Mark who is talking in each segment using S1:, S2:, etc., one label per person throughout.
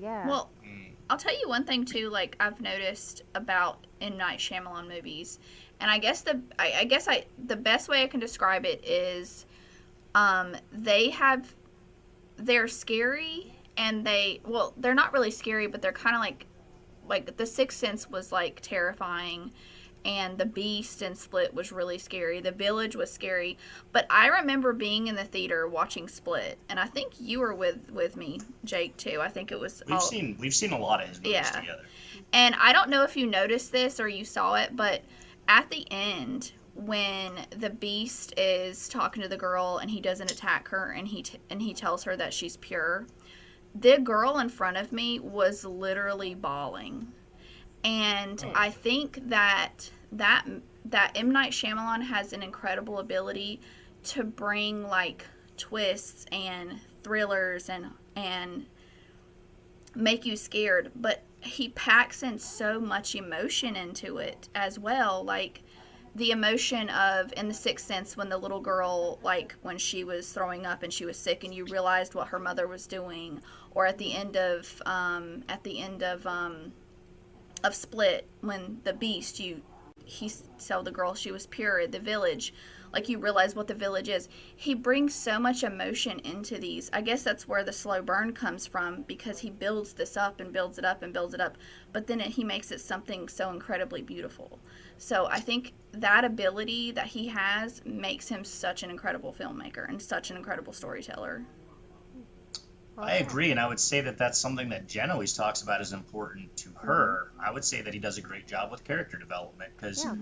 S1: Yeah.
S2: Well, I'll tell you one thing too. Like I've noticed about M Night Shyamalan movies, and I guess the best way I can describe it is, they have they're scary, and they're not really scary, but they're kind of like The Sixth Sense was like terrifying, and The Beast and Split was really scary. The Village was scary, but I remember being in the theater watching Split, and I think you were with me, Jake, too. I think it was all.
S3: We've seen a lot of his movies
S2: Yeah.
S3: together.
S2: And I don't know if you noticed this or you saw it, but at the end, when the Beast is talking to the girl and he doesn't attack her, and he tells her that she's pure, the girl in front of me was literally bawling. And
S3: Oh.
S2: I think that M Night Shyamalan has an incredible ability to bring like twists and thrillers and make you scared, but he packs in so much emotion into it as well. Like the emotion of in The Sixth Sense, when the little girl, like when she was throwing up and she was sick and you realized what her mother was doing, or at the end of Split, when the Beast, he told the girl she was pure. The Village, like you realize what the Village is. He brings so much emotion into these. I guess that's where the slow burn comes from, because he builds this up and builds it up and builds it up, but then he makes it something so incredibly beautiful. So I think that ability that he has makes him such an incredible filmmaker and such an incredible storyteller.
S1: Well,
S3: I
S1: yeah.
S3: agree, and I would say that that's something that Jen always talks about as important to her. I would say that he does a great job with character development, because
S1: Yeah.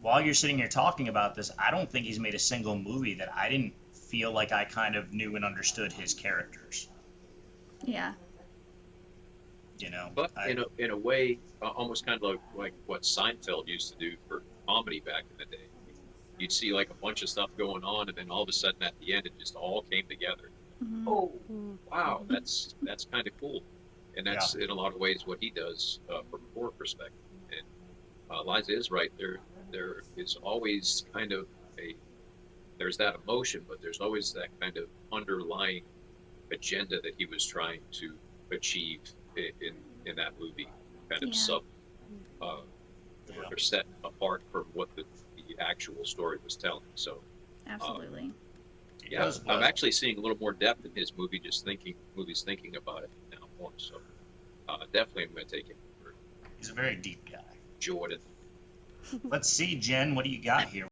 S3: while you're sitting here talking about this, I don't think he's made a single movie that I didn't feel like I kind of knew and understood his characters.
S2: Yeah.
S3: You know,
S4: But in a way, almost kind of like what Seinfeld used to do for comedy back in the day. You'd see like a bunch of stuff going on, and then all of a sudden at the end, it just all came together.
S2: Mm-hmm.
S4: Oh,
S1: Mm.
S4: wow, that's kind of cool, and that's in a lot of ways what he does from a horror perspective. And Liza is right. There is always kind of a there's that emotion, but there's always that kind of underlying agenda that he was trying to achieve in that movie, kind of
S2: Yeah.
S4: sub
S3: yeah.
S4: or set apart from what the actual story was telling. So
S2: Absolutely.
S3: He
S4: yeah,
S3: does
S4: I'm
S3: well.
S4: actually seeing a little more depth in his movie, just thinking about it now more. So definitely I'm going to take it for
S3: He's a very deep guy.
S4: Jordan.
S3: Let's see, Jen, what do you got here?